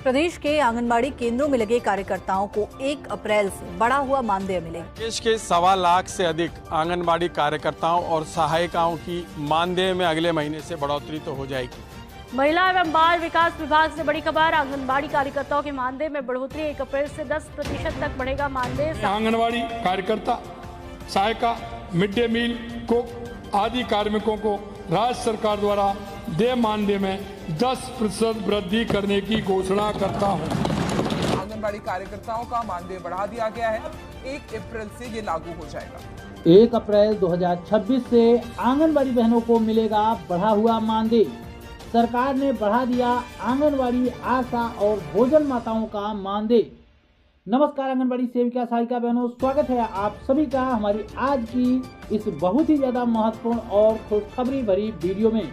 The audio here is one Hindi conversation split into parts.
प्रदेश के आंगनबाड़ी केंद्रों में लगे कार्यकर्ताओं को 1 अप्रैल से बढ़ा हुआ मानदेय मिलेगा। देश के 1.25 लाख से अधिक आंगनबाड़ी कार्यकर्ताओं और सहायिकाओं की मानदेय में अगले महीने से बढ़ोतरी तो हो जाएगी। महिला एवं बाल विकास विभाग से बड़ी खबर। आंगनबाड़ी कार्यकर्ताओं के मानदेय में बढ़ोतरी 1 अप्रैल से 10% तक बढ़ेगा मानदेय। आंगनबाड़ी कार्यकर्ता, सहायिका, मिड डे मील कुक आदि कार्मिकों को राज्य सरकार द्वारा देय मानदेय में 10% वृद्धि करने की घोषणा करता हूं। आंगनबाड़ी कार्यकर्ताओं का मानदेय बढ़ा दिया गया है। 1 अप्रैल से ये लागू हो जाएगा। 1 अप्रैल 2026 से आंगनबाड़ी बहनों को मिलेगा बढ़ा हुआ मानदेय। सरकार ने बढ़ा दिया आंगनबाड़ी आशा और भोजन माताओं का मानदेय। नमस्कार आंगनबाड़ी सेविका सहायिका बहनों, स्वागत है आप सभी का हमारी आज की इस बहुत ही ज्यादा महत्वपूर्ण और खुशखबरी भरी वीडियो में।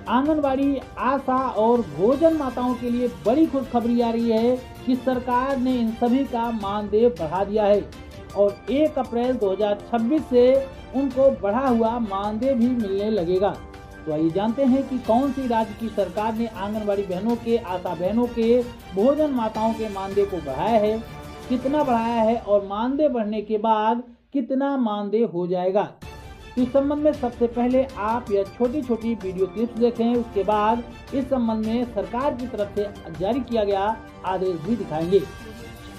आंगनबाड़ी आशा और भोजन माताओं के लिए बड़ी खुशखबरी आ रही है कि सरकार ने इन सभी का मानदेय बढ़ा दिया है और 1 अप्रैल 2026 से उनको बढ़ा हुआ मानदेय भी मिलने लगेगा। तो आइए जानते हैं कि कौन सी राज्य की सरकार ने आंगनबाड़ी बहनों के, आशा बहनों के, भोजन माताओं के मानदेय को बढ़ाया है, कितना बढ़ाया है और मानदेय बढ़ने के बाद कितना मानदेय हो जाएगा। इस संबंध में सबसे पहले आप यह छोटी छोटी वीडियो क्लिप्स देखें, उसके बाद इस संबंध में सरकार की तरफ से जारी किया गया आदेश भी दिखाएंगे।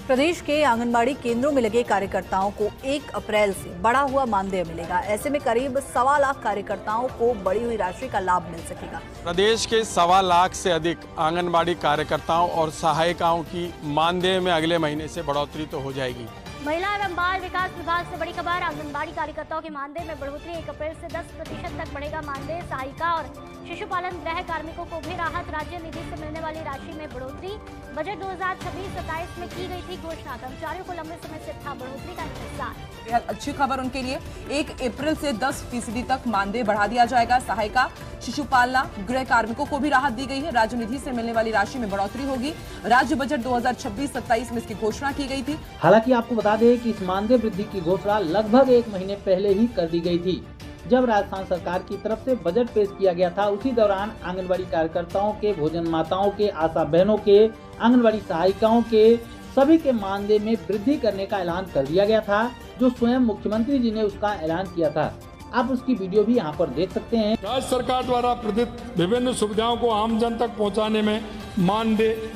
प्रदेश के आंगनबाड़ी केंद्रों में लगे कार्यकर्ताओं को 1 अप्रैल से बढ़ा हुआ मानदेय मिलेगा। ऐसे में करीब 1.25 लाख कार्यकर्ताओं को बढ़ी हुई राशि का लाभ मिल सकेगा। प्रदेश के 1.25 लाख से अधिक आंगनबाड़ी कार्यकर्ताओं और सहायिकाओं की मानदेय में अगले महीने से बढ़ोतरी तो हो जाएगी। महिला एवं बाल विकास विभाग से बड़ी खबर। आंगनबाड़ी कार्यकर्ताओं के मानदेय में बढ़ोतरी 1 अप्रैल से 10% तक बढ़ेगा मानदेय। सहायिका और शिशुपालन गृह कार्मिकों को भी राहत। राज्य निधि से मिलने वाली राशि में बढ़ोतरी बजट 2026-27 में की गई थी घोषणा। कर्मचारियों को लंबे समय से था बढ़ोतरी का इंतजार। बेहद अच्छी खबर उनके लिए। 1 अप्रैल से 10% तक मानदेय बढ़ा दिया जाएगा। सहायिका, शिशुपालना गृह कार्मिकों को भी राहत दी गई है। राज्य निधि से मिलने वाली राशि में बढ़ोतरी होगी। राज्य बजट 2026-27 में इसकी घोषणा की गई थी। हालांकि आपको बता दें कि इस मानदेय वृद्धि की घोषणा लगभग 1 महीने पहले ही कर दी गई थी। जब राजस्थान सरकार की तरफ से बजट पेश किया गया था, उसी दौरान आंगनबाड़ी कार्यकर्ताओं के, भोजन माताओं के, आशा बहनों के, आंगनबाड़ी सहायिकाओं के सभी के मानदेय में वृद्धि करने का ऐलान कर दिया गया था, जो स्वयं मुख्यमंत्री जी ने उसका ऐलान किया था। आप उसकी वीडियो भी यहाँ पर देख सकते हैं। राज्य सरकार द्वारा प्रदत्त विभिन्न सुविधाओं को आम जन तक पहुँचाने में मानदेय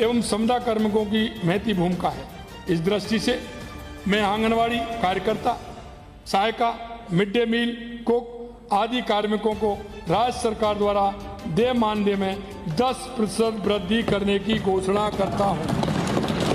एवं संविदा कार्मिकों की महती भूमिका है। इस दृष्टि से मैं आंगनबाड़ी कार्यकर्ता, सहायिका, मिड डे मील कुक आदि कार्मिकों को राज्य सरकार द्वारा देय मानदेय में 10% वृद्धि करने की घोषणा करता हूं।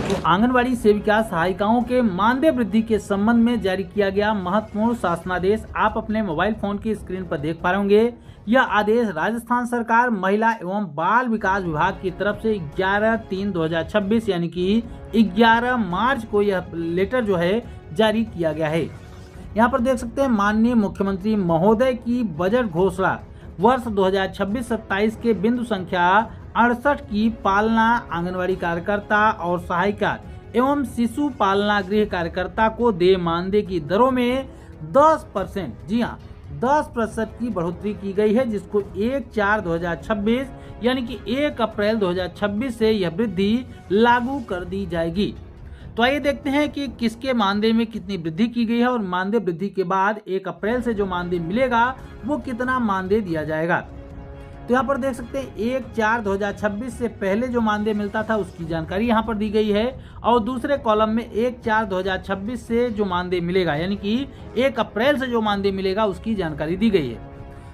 तो आंगनबाड़ी सेविका सहायिकाओं के मानदेय वृद्धि के संबंध में जारी किया गया महत्वपूर्ण शासनादेश आप अपने मोबाइल फोन की स्क्रीन पर देख पा रहे होंगे। यह आदेश राजस्थान सरकार महिला एवं बाल विकास विभाग की तरफ से 11/3/2026 यानी कि 11 मार्च को यह लेटर जो है जारी किया गया है। यहाँ पर देख सकते हैं माननीय मुख्यमंत्री महोदय की बजट घोषणा वर्ष 2026-27 के बिंदु संख्या 68 की पालना आंगनबाड़ी कार्यकर्ता और सहायिका एवं शिशु पालना गृह कार्यकर्ता को देय मानदेय की दरों में 10%, जी हाँ 10% की बढ़ोतरी की गई है, जिसको 1/4/2026 यानी कि 1 अप्रैल 2026 से यह वृद्धि लागू कर दी जाएगी। तो आइए देखते हैं कि किसके मानदेय में कितनी वृद्धि की गई है और मानदेय वृद्धि के बाद 1 अप्रैल से जो मानदेय मिलेगा वो कितना मानदेय दिया जाएगा। तो यहाँ पर देख सकते हैं 1/4/2026 से पहले जो मानदेय मिलता था उसकी जानकारी यहाँ पर दी गई है और दूसरे कॉलम में 1/4/2026 से जो मानदेय मिलेगा यानी कि 1 अप्रैल से जो मानदेय मिलेगा उसकी जानकारी दी गई है।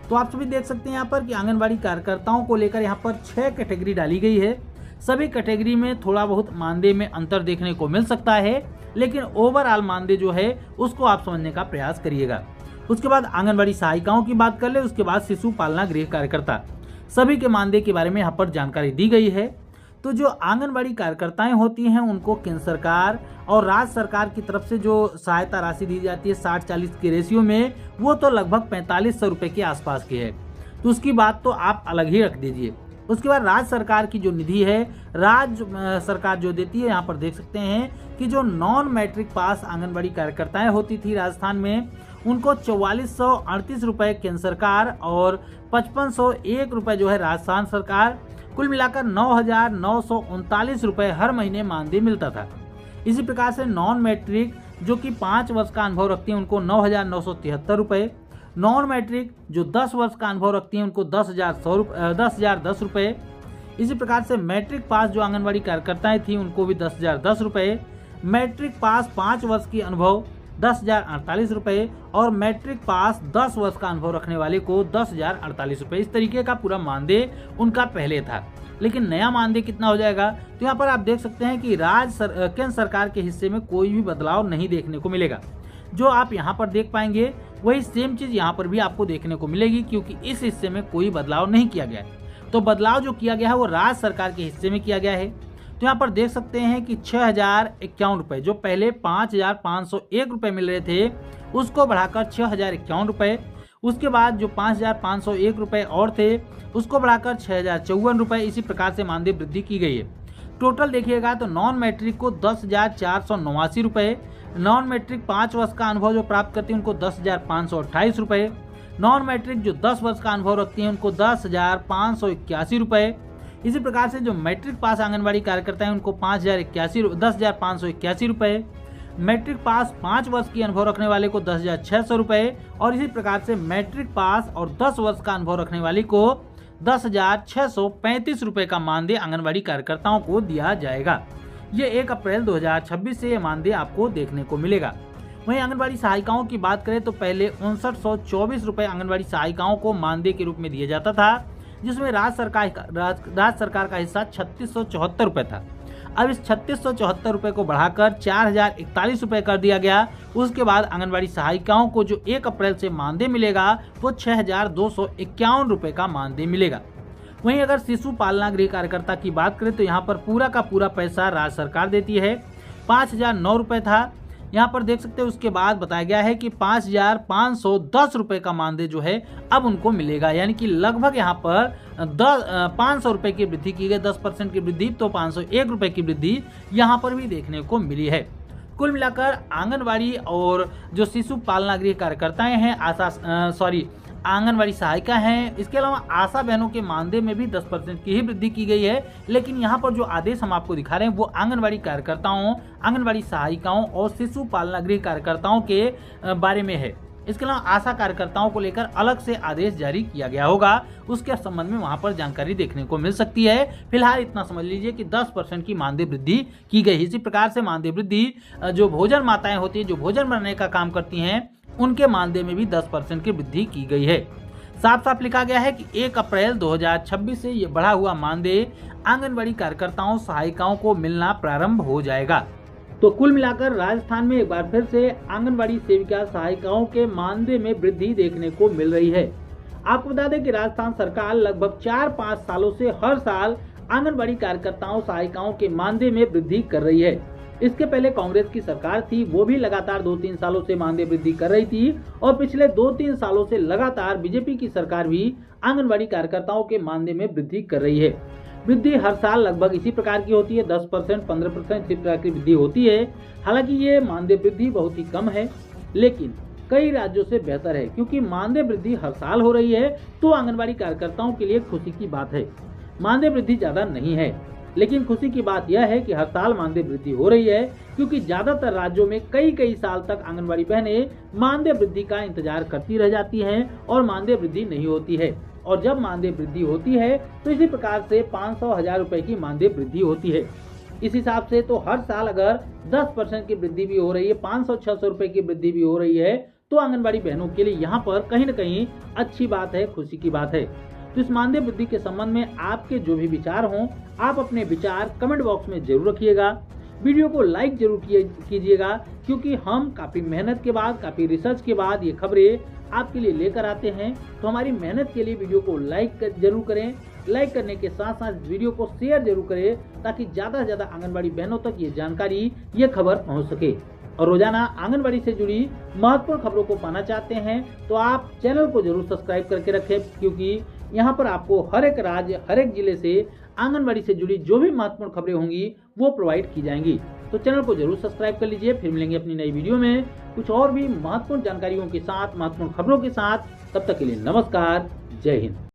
तो आप सभी देख सकते हैं यहाँ पर कि आंगनबाड़ी कार्यकर्ताओं को लेकर यहाँ पर 6 कैटेगरी डाली गई है। सभी कैटेगरी में थोड़ा बहुत मानदेय में अंतर देखने को मिल सकता है, लेकिन ओवरऑल मानदेय जो है उसको आप समझने का प्रयास करिएगा। उसके बाद आंगनबाड़ी सहायिकाओं की बात कर ले, उसके बाद शिशु पालना गृह कार्यकर्ता, सभी के मानदेय के बारे में यहाँ पर जानकारी दी गई है। तो जो आंगनबाड़ी कार्यकर्ताएं होती हैं उनको केंद्र सरकार और राज्य सरकार की तरफ से जो सहायता राशि दी जाती है 60-40 के रेशियो में, वो तो लगभग 4500 रुपये के आसपास की है। तो उसकी बात तो आप अलग ही रख दीजिए। उसके बाद राज्य सरकार की जो निधि है राज्य सरकार जो देती है, यहाँ पर देख सकते हैं कि जो नॉन मैट्रिक पास आंगनबाड़ी कार्यकर्ताएं होती थी राजस्थान में, उनको 4438 रुपये केंद्र सरकार और 5501 रुपये जो है राजस्थान सरकार कुल मिलाकर 9,939 रुपये हर महीने मानदेय मिलता था। इसी प्रकार से नॉन मैट्रिक जो कि 5 वर्ष का अनुभव रखती हैं उनको 9,973 रुपये, नॉन मैट्रिक जो 10 वर्ष का अनुभव रखती हैं उनको 10,010 रुपये। इसी प्रकार से मैट्रिक पास जो आंगनबाड़ी कार्यकर्ताएं थी उनको भी 10,010 रुपये, मैट्रिक पास 5 वर्ष की अनुभव 10,048 रुपये और मैट्रिक पास 10 वर्ष का अनुभव रखने वाले को 10,048 रुपये। इस तरीके का पूरा मानदेय उनका पहले था। लेकिन नया मानदेय कितना हो जाएगा, तो यहाँ पर आप देख सकते हैं कि केंद्र सरकार के हिस्से में कोई भी बदलाव नहीं देखने को मिलेगा। जो आप यहाँ पर देख पाएंगे वही सेम चीज़ यहाँ पर भी आपको देखने को मिलेगी, क्योंकि इस हिस्से में कोई बदलाव नहीं किया गया है। तो बदलाव जो किया गया है वो राज्य सरकार के हिस्से में किया गया है। तो यहाँ पर देख सकते हैं कि 6,051 रुपये, जो पहले 5,501 रुपये मिल रहे थे उसको बढ़ाकर 6,051 रुपये, उसके बाद जो 5,501 रुपये और थे उसको बढ़ाकर 6,054 रुपये, इसी प्रकार से मानदेय वृद्धि की गई है। टोटल देखिएगा तो नॉन मैट्रिक को 10,489 रुपये, नॉन मैट्रिक 5 वर्ष का अनुभव जो प्राप्त करती हैं उनको 10,528 रुपये, नॉन मैट्रिक जो 10 वर्ष का अनुभव रखती हैं उनको 10,581 रुपये। इसी प्रकार से जो मैट्रिक पास आंगनबाड़ी कार्यकर्ता हैं उनको 10,581 रुपये, मैट्रिक पास 5 वर्ष की अनुभव रखने वाले को 10,600 रुपये और इसी प्रकार से मैट्रिक पास और 10 वर्ष का अनुभव रखने वाले को 10,635 रुपये का मानदेय आंगनबाड़ी कार्यकर्ताओं को दिया जाएगा। ये 1 अप्रैल 2026 से ये मानदेय आपको देखने को मिलेगा। वहीं आंगनबाड़ी सहायिकाओं की बात करें तो पहले 5,924 रुपये आंगनबाड़ी सहायिकाओं को मानदेय के रूप में दिया जाता था, जिसमें राज्य सरकार का हिस्सा 3,674 रुपये था। अब इस 3,674 रुपये को बढ़ाकर 4,041 रुपये कर दिया गया। उसके बाद आंगनबाड़ी सहायिकाओं को जो 1 अप्रैल से मानदेय मिलेगा वो 6,251 रुपये का मानदेय मिलेगा। वहीं अगर शिशु पालना गृह कार्यकर्ता की बात करें तो यहाँ पर पूरा का पूरा पैसा राज्य सरकार देती है। 5,009 रुपये था, यहाँ पर देख सकते हैं। उसके बाद बताया गया है कि 5,510 रुपये का मानदेय जो है अब उनको मिलेगा, यानी कि लगभग यहाँ पर 500 रुपये की वृद्धि की गई, 10% की वृद्धि, तो 501 रुपये की वृद्धि यहाँ पर भी देखने को मिली है। कुल मिलाकर आंगनबाड़ी और जो शिशु पालना गृह कार्यकर्ताएं हैं आंगनबाड़ी सहायिका हैं, इसके अलावा आशा बहनों के मानदेय में भी 10% की ही वृद्धि की गई है। लेकिन यहाँ पर जो आदेश हम आपको दिखा रहे हैं वो आंगनबाड़ी कार्यकर्ताओं, आंगनबाड़ी सहायिकाओं और शिशु पालना गृह कार्यकर्ताओं के बारे में है। इसके अलावा आशा कार्यकर्ताओं को लेकर अलग से आदेश जारी किया गया होगा, उसके संबंध में वहां पर जानकारी देखने को मिल सकती है। फिलहाल इतना समझ लीजिए कि 10% की मानदेय वृद्धि की गई। इसी प्रकार से मानदेय वृद्धि जो भोजन माताएं होती है, जो भोजन बनाने का काम करती हैं, उनके मानदेय में भी 10% की वृद्धि की गई है। साफ साफ लिखा गया है कि 1 अप्रैल 2026 से ये बढ़ा हुआ मानदेय आंगनबाड़ी कार्यकर्ताओं सहायिकाओं को मिलना प्रारंभ हो जाएगा। तो कुल मिलाकर राजस्थान में एक बार फिर से आंगनबाड़ी सेविका सहायिकाओं के मानदेय में वृद्धि देखने को मिल रही है। आपको बता दें कि राजस्थान सरकार लगभग 4-5 सालों से हर साल आंगनबाड़ी कार्यकर्ताओं सहायिकाओं के मानदेय में वृद्धि कर रही है। इसके पहले कांग्रेस की सरकार थी, वो भी लगातार 2-3 सालों से मानदेय वृद्धि कर रही थी और पिछले 2-3 सालों से लगातार बीजेपी की सरकार भी आंगनबाड़ी कार्यकर्ताओं के मानदेय में वृद्धि कर रही है। वृद्धि हर साल लगभग इसी प्रकार की होती है, 10%, 15% इसी प्रकार की वृद्धि होती है। हालांकि ये मानदेय वृद्धि बहुत ही कम है, लेकिन कई राज्यों से बेहतर है, क्योंकि मानदेय वृद्धि हर साल हो रही है तो आंगनबाड़ी कार्यकर्ताओं के लिए खुशी की बात है। मानदेय वृद्धि ज्यादा नहीं है, लेकिन खुशी की बात यह है कि हर साल मानदेय वृद्धि हो रही है, क्योंकि ज्यादातर राज्यों में कई साल तक आंगनबाड़ी बहनें मानदेय वृद्धि का इंतजार करती रह जाती हैं और मानदेय वृद्धि नहीं होती है। और जब मानदेय वृद्धि होती है तो इसी प्रकार से 500-1000 रुपए की मानदेय वृद्धि होती है। इस हिसाब से तो हर साल अगर 10% की वृद्धि भी हो रही है, 500-600 रुपए की वृद्धि भी हो रही है, तो आंगनबाड़ी बहनों के लिए यहाँ पर कहीं न कहीं अच्छी बात है, खुशी की बात है। तो इस मानदेय वृद्धि के संबंध में आपके जो भी विचार हों, आप अपने विचार कमेंट बॉक्स में जरूर रखिएगा। वीडियो को लाइक जरूर कीजिएगा, क्योंकि हम काफ़ी मेहनत के बाद, काफ़ी रिसर्च के बाद ये खबरें आपके लिए लेकर आते हैं। तो हमारी मेहनत के लिए वीडियो को लाइक जरूर करें। लाइक करने के साथ साथ वीडियो को शेयर जरूर करें, ताकि ज़्यादा से ज़्यादा आंगनबाड़ी बहनों तक ये जानकारी, ये खबर पहुँच सके। और रोजाना आंगनबाड़ी से जुड़ी महत्वपूर्ण खबरों को पाना चाहते हैं तो आप चैनल को जरूर सब्सक्राइब करके रखें, क्योंकि यहाँ पर आपको हर एक राज्य, हर एक जिले से आंगनबाड़ी से जुड़ी जो भी महत्वपूर्ण खबरें होंगी वो प्रोवाइड की जाएंगी। तो चैनल को जरूर सब्सक्राइब कर लीजिए। फिर मिलेंगे अपनी नई वीडियो में कुछ और भी महत्वपूर्ण जानकारियों के साथ, महत्वपूर्ण खबरों के साथ। तब तक के लिए नमस्कार, जय हिंद।